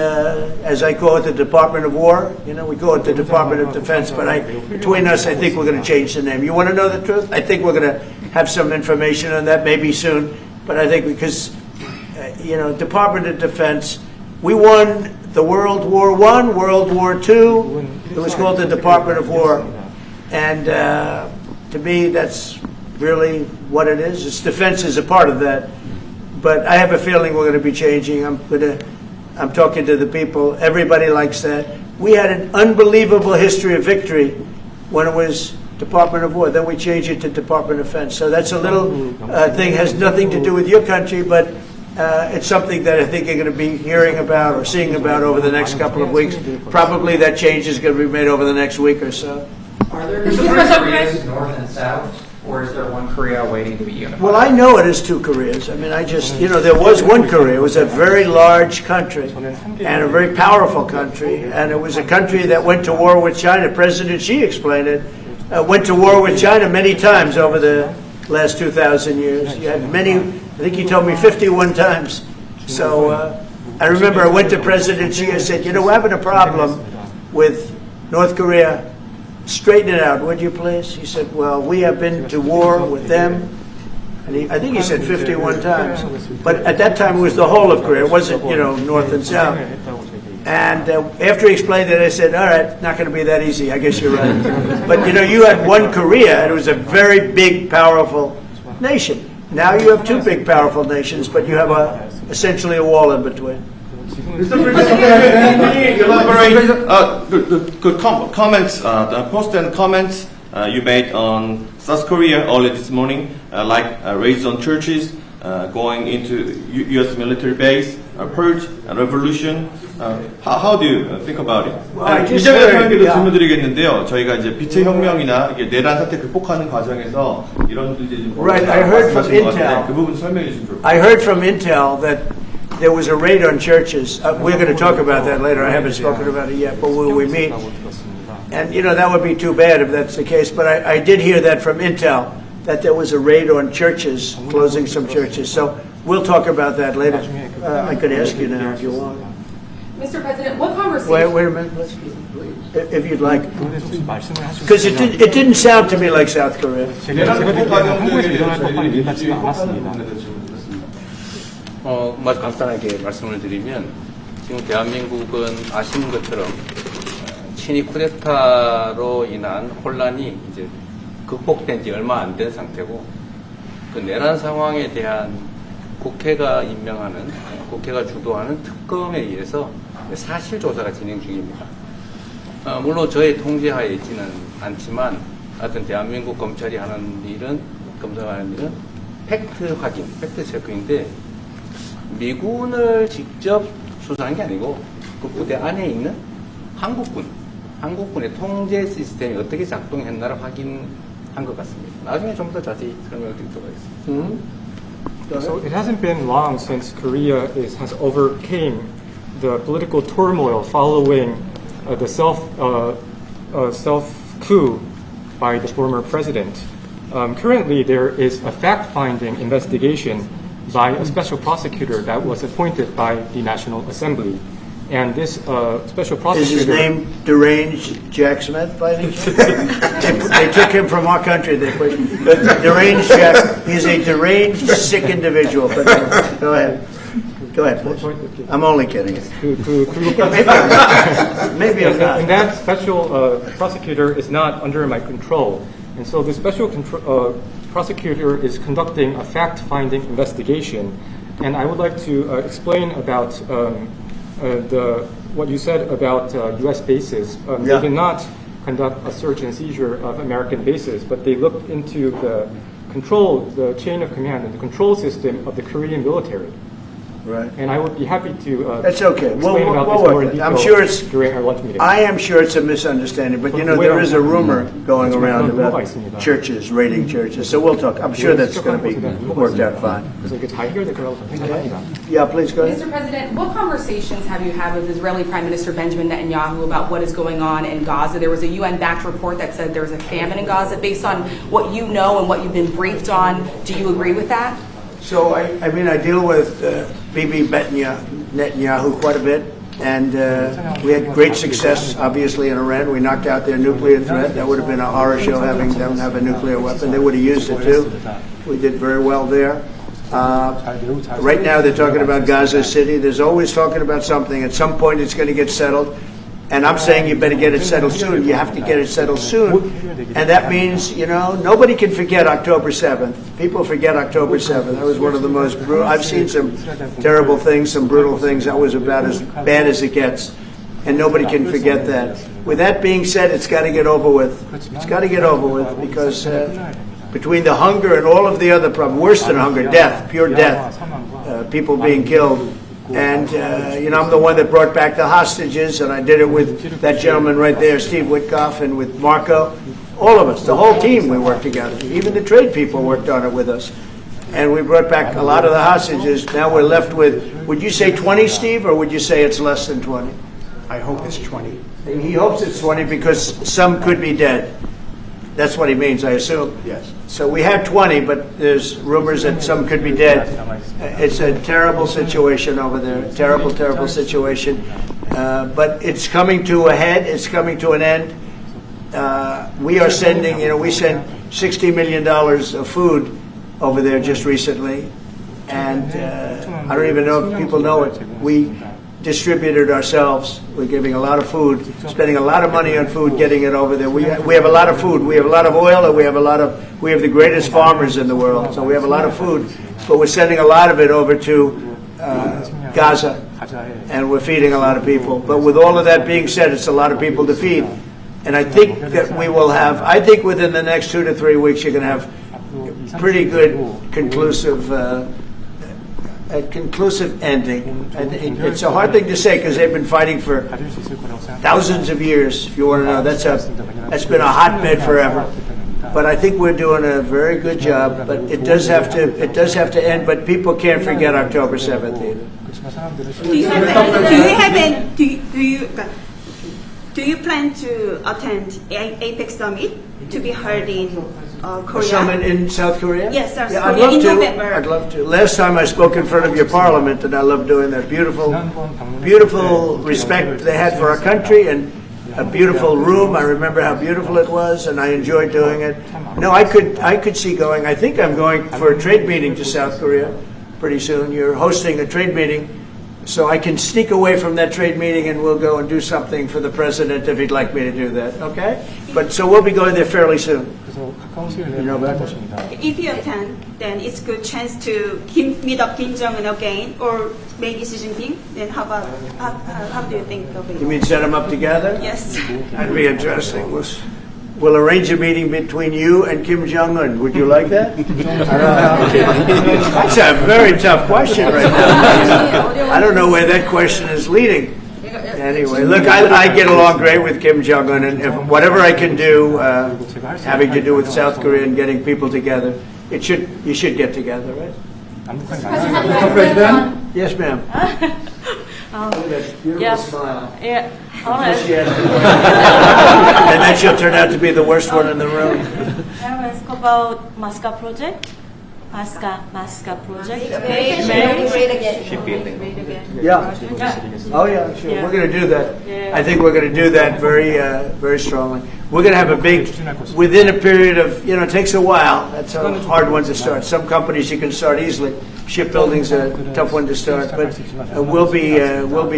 as I call it, the Department of War. You know, we call it the Department of Defense, but between us, I think we're going to change the name. You want to know the truth? I think we're going to have some information on that maybe soon. But I think because, Department of Defense, we won the World War I, World War II. It was called the Department of War. And to me, that's really what it is. Its defense is a part of that. But I have a feeling we're going to be changing. I'm talking to the people. Everybody likes that. We had an unbelievable history of victory when it was Department of War. Then we changed it to Department of Defense. So that's a little thing, has nothing to do with your country, but it's something that I think you're going to be hearing about or seeing about over the next couple of weeks. Probably that change is going to be made over the next week or so. Are there different Koreas, North and South, or is there one Korea waiting to be unified? Well, I know it is 2 Koreas. I mean, there was one Korea. It was a very large country and a very powerful country. And it was a country that went to war with China. President Xi explained it. Went to war with China many times over the last 2,000 years. You had many, I think he told me 51 times. So I remember I went to President Xi. I said, we're having a problem with North Korea. Straighten it out, would you please? He said, well, we have been to war with them. And I think he said 51 times. But at that time, it was the whole of Korea. It wasn't, North and South. And after he explained it, I said, all right, not going to be that easy. I guess you're right. But, you had one Korea, and it was a very big, powerful nation. Now you have 2 big, powerful nations, but you have essentially a wall in between. Mr. President, can you elaborate the comments, the post and comments you made on South Korea early this morning, like raids on churches, going into U.S. military base, purge, revolution. How do you think about it? 이재명 대통령께도 질문드리겠는데요. 저희가 이제 빛의 혁명이나 이게 내란 사태 극복하는 과정에서 이런 문제 좀 Right, I heard from Intel. 그 부분 설명해 주시면 좋을 것 같아요. I heard from Intel that there was a raid on churches. We're going to talk about that later. I haven't spoken about it yet, but when we meet, and that would be too bad if that's the case. But I did hear that from Intel, that there was a raid on churches, closing some churches. So we'll talk about that later. I could ask you now if you want. Mr. President, what conversation? Wait a minute, if you'd like. Because it didn't sound to me like South Korea. 간단하게 말씀을 드리면 지금 대한민국은 아시는 것처럼 친위 쿠데타로 인한 혼란이 이제 극복된 지 얼마 안 된 상태고 그 내란 상황에 대한 국회가 임명하는 국회가 주도하는 특검에 의해서 사실 조사가 진행 중입니다. 물론 저의 통제하에 있지는 않지만 하여튼 대한민국 검찰이 하는 일은 팩트 확인, 팩트 체크인데 미군을 직접 수사한 게 아니고 그 부대 안에 있는 한국군의 통제 시스템이 어떻게 작동했나를 확인한 것 같습니다. 나중에 좀 더 자세히 설명을 드리도록 하겠습니다. So it hasn't been long since Korea has overcame the political turmoil following the self coup by the former president. Currently, there is a fact-finding investigation by a special prosecutor that was appointed by the National Assembly. And this special prosecutor... Is his name Deranged Jack Smith, by any chance? They took him from our country. But Deranged Jack, he's a deranged, sick individual. But go ahead. Go ahead, please. I'm only kidding. Maybe I'm not. And that special prosecutor is not under my control. And so the special prosecutor is conducting a fact-finding investigation. And I would like to explain about what you said about U.S. bases. They did not conduct a search and seizure of American bases, but they looked into the chain of command and the control system of the Korean military. Right. And I would be happy to That's okay. explain about this more in detail I'm sure it's, during our lunch meeting. I am sure it's a misunderstanding, but there is a rumor going around about churches, raiding churches. So we'll talk. I'm sure that's going to be worked out fine. Yeah, please go ahead. Mr. President, what conversations have you had with Israeli Prime Minister Benjamin Netanyahu about what is going on in Gaza? There was a UN-backed report that said there was a famine in Gaza. Based on what you know and what you've been briefed on, do you agree with that? So, I deal with Bibi Netanyahu quite a bit, and we had great success, obviously, in Iran. We knocked out their nuclear threat. That would have been a horror show having them have a nuclear weapon. They would have used it, too. We did very well there. Right now, they're talking about Gaza City. There's always talking about something. At some point, it's going to get settled. And I'm saying you better get it settled soon. You have to get it settled soon. And that means, nobody can forget October 7th. People forget October 7th. That was one of the most brutal. I've seen some terrible things, some brutal things. That was about as bad as it gets. And nobody can forget that. With that being said, it's got to get over with. It's got to get over with because between the hunger and all of the other problems, worse than hunger, death, pure death, people being killed. And, I'm the one that brought back the hostages, and I did it with that gentleman right there, Steve Witkoff, and with Marco. All of us, the whole team, we worked together. Even the trade people worked on it with us. And we brought back a lot of the hostages. Now we're left with, would you say 20, Steve, or would you say it's less than 20? I hope it's 20. He hopes it's 20 because some could be dead. That's what he means, I assume. Yes. So we have 20, but there's rumors that some could be dead. It's a terrible situation over there. Terrible, terrible situation. But it's coming to a head. It's coming to an end. We are sending, we sent $60 million of food over there just recently. And I don't even know if people know it. We distributed ourselves. We're giving a lot of food, spending a lot of money on food, getting it over there. We have a lot of food. We have a lot of oil, and we have the greatest farmers in the world. So we have a lot of food, but we're sending a lot of it over to Gaza, and we're feeding a lot of people. But with all of that being said, it's a lot of people to feed. And I think that we will have, within the next 2 to 3 weeks, you're going to have pretty good, conclusive a conclusive ending. And it's a hard thing to say because they've been fighting for thousands of years. If you want to know, that's been a hotbed forever. But I think we're doing a very good job. But it does have to end. But people can't forget October 7th either. Do you plan to attend APEC summit to be held in Korea? Summit in South Korea? Yes, South yeah, Korea in November. I'd love to. Last time I spoke in front of your parliament, and I love doing that. Beautiful respect they had for our country, and a beautiful room. I remember how beautiful it was, and I enjoyed doing it. No, I could see going. I think I'm going for a trade meeting to South Korea pretty soon. You're hosting a trade meeting. So I can sneak away from that trade meeting and we'll go and do something for the president if he'd like me to do that, okay? But so we'll be going there fairly soon. You know about that? If you attend, then it's a good chance to meet up Kim Jong-un again, or maybe Xi Jinping. Then how do you think of it? You mean set them up together? Yes. That'd be interesting. We'll arrange a meeting between you and Kim Jong-un. Would you like that? That's a very tough question right now. I don't know where that question is leading. Anyway, look, I get along great with Kim Jong-un, and if whatever I can do having to do with South Korea and getting people together, you should get together, right? Mr. President? Yes, ma'am. Beautiful Yes. smile. Yeah. All right. And then she'll turn out to be the worst one in the room. I will ask about Masca project. Masca project. Shipbuilding. Yeah. Oh yeah, sure. Yeah. We're going to do that. Yeah. I think we're going to do that very strongly. We're going to have a big, within a period of, it takes a while. That's a hard one to start. Some companies you can start easily. Shipbuilding's a tough one to start, but we'll be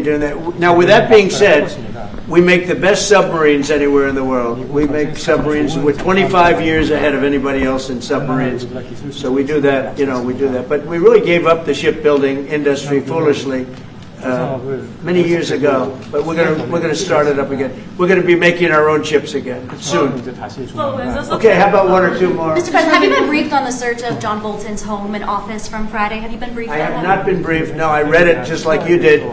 doing that. Now, with that being said, we make the best submarines anywhere in the world. We make submarines. We're 25 years ahead of anybody else in submarines. So we do that. We do that. But we really gave up the shipbuilding industry foolishly many years ago. But we're gonna start it up again. We're gonna be making our own ships again soon. Okay, how about one or two more? Mr. President, have you been briefed on the search of John Bolton's home and office from Friday? Have you been briefed? I have not been briefed. No, I read it just like you did.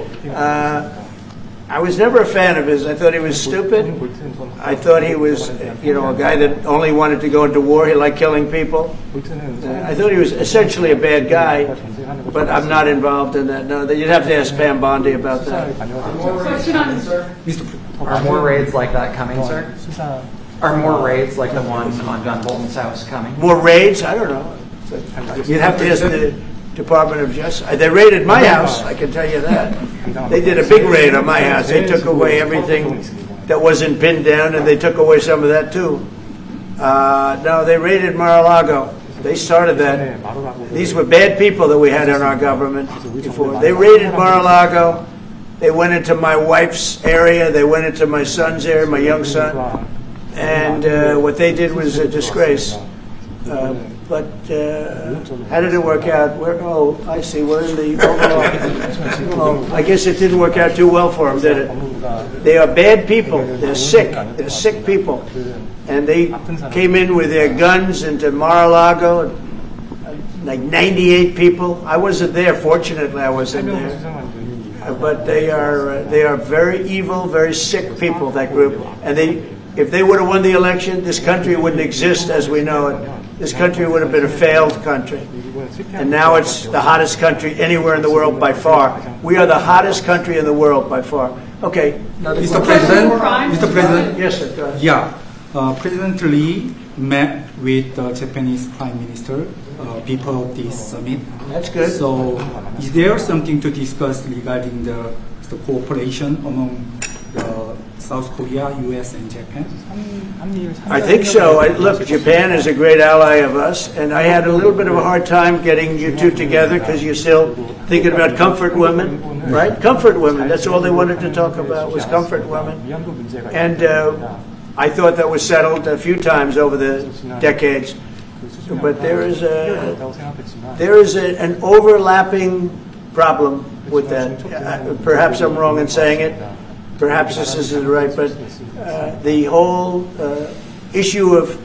I was never a fan of his. I thought he was stupid. I thought he was, a guy that only wanted to go into war. He liked killing people. I thought he was essentially a bad guy, but I'm not involved in that. No, you'd have to ask Pam Bondi about that. Are more raids like that coming, sir? Are more raids like the one on John Bolton's house coming? More raids? I don't know. You'd have to ask the Department of Justice. They raided my house, I can tell you that. They did a big raid on my house. They took away everything that wasn't pinned down, and they took away some of that too. No, they raided Mar-a-Lago. They started that. These were bad people that we had in our government before. They raided Mar-a-Lago. They went into my wife's area. They went into my son's area, my young son. And what they did was a disgrace. But how did it work out? I see. We're in the overall. I guess it didn't work out too well for them, did it? They are bad people. They're sick. They're sick people. And they came in with their guns into Mar-a-Lago, like 98 people. I wasn't there. Fortunately, I wasn't there. But they are very evil, very sick people, that group. And if they would have won the election, this country wouldn't exist as we know it. This country would have been a failed country. And now it's the hottest country anywhere in the world by far. We are the hottest country in the world by far. Okay. Mr. President? Yes, sir. Go ahead. Yeah. President Lee met with the Japanese Prime Minister before this summit. That's good. So is there something to discuss regarding the cooperation among South Korea, U.S. and Japan? I think so. Look, Japan is a great ally of us, and I had a little bit of a hard time getting you two together because you're still thinking about comfort women, right? Comfort women. That's all they wanted to talk about was comfort women. And I thought that was settled a few times over the decades. But there is an overlapping problem with that. Perhaps I'm wrong in saying it. Perhaps this isn't right, but the whole issue of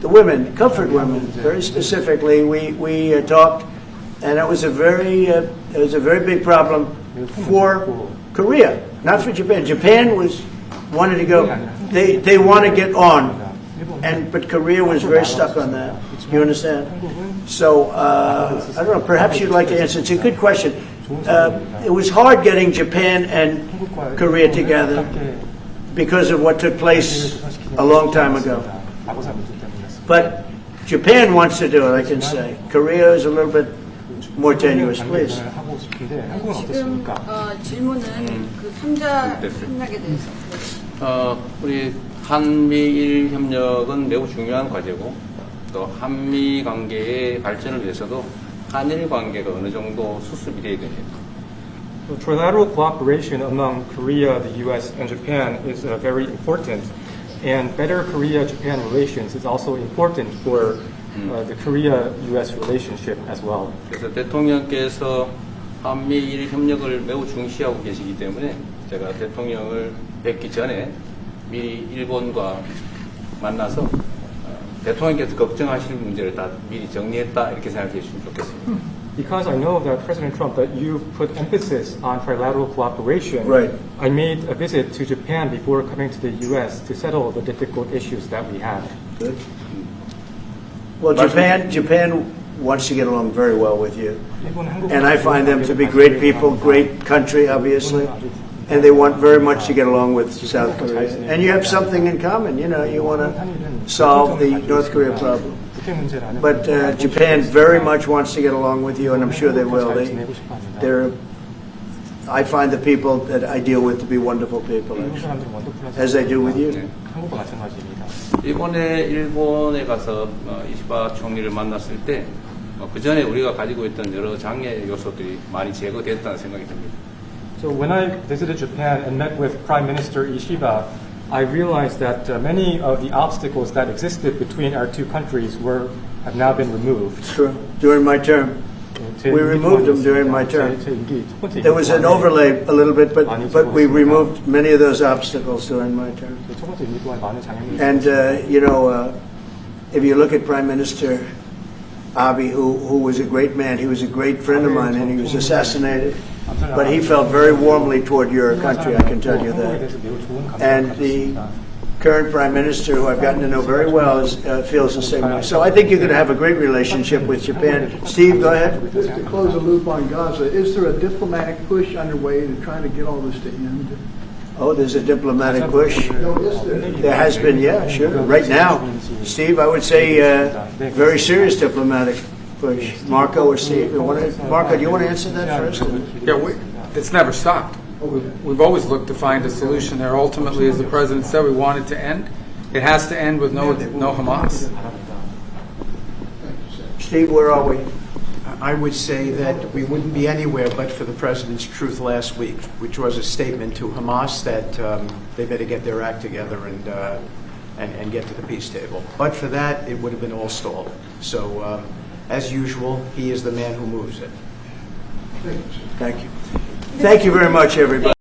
the women, comfort women, very specifically, we talked, and it was a very big problem for Korea, not for Japan. Japan wanted to go. They want to get on, but Korea was very stuck on that. You understand? So I don't know. Perhaps you'd like to answer. It's a good question. It was hard getting Japan and Korea together because of what took place a long time ago. But Japan wants to do it, I can say. Korea is a little bit more tenuous, please. 지금 질문은 그 3자 협력에 대해서. 우리 한미일 협력은 매우 중요한 과제고 또 한미 관계의 발전을 위해서도 한일 관계가 어느 정도 수습이 돼야 됩니다. So trilateral cooperation among Korea, the U.S., and Japan is very important, and better Korea-Japan relations is also important for the Korea-U.S. relationship as well. 그래서 대통령께서 한미일 협력을 매우 중시하고 계시기 때문에 제가 대통령을 뵙기 전에 미리 일본과 만나서 대통령께서 걱정하실 문제를 다 미리 정리했다 이렇게 생각해 주시면 좋겠습니다. Because I know that President Trump, that you put emphasis on trilateral cooperation, Right. I made a visit to Japan before coming to the U.S. to settle the difficult issues that we have. Good. Well, Japan wants to get along very well with you, and I find them to be great people, great country, obviously, and they want very much to get along with South Korea. And you have something in common. You know, you want to solve the North Korea problem. But Japan very much wants to get along with you, and I'm sure they will. I find the people that I deal with to be wonderful people, actually, as I do with you. 이번에 일본에 가서 이시바 총리를 만났을 때 그 전에 우리가 가지고 있던 여러 장애 요소들이 많이 제거됐다는 생각이 듭니다. So when I visited Japan and met with Prime Minister Ishiba, I realized that many of the obstacles that existed between our two countries have now been removed. Sure. During my term. We removed them during my term. There was an overlay a little bit, but we removed many of those obstacles during my term. And, if you look at Prime Minister Abe, who was a great man, he was a great friend of mine, and he was assassinated. But he felt very warmly toward your country, I can tell you that. And the current Prime Minister, who I've gotten to know very well, feels the same way. So I think you're going to have a great relationship with Japan. Steve, go ahead. Just to close the loop on Gaza, is there a diplomatic push underway to try to get all this to end? Oh, there's a diplomatic push. No, is there? There has been, yeah, sure. Right now, Steve, I would say very serious diplomatic push. Marco or Steve? Marco, do you want to answer that first? Yeah, it's never stopped. We've always looked to find a solution there. Ultimately, as the president said, we want it to end. It has to end with no Hamas. Steve, where are we? I would say that we wouldn't be anywhere but for the president's truth last week, which was a statement to Hamas that they better get their act together and get to the peace table. But for that, it would have been all stalled. So, as usual, he is the man who moves it. Thank you. Thank you very much, everybody.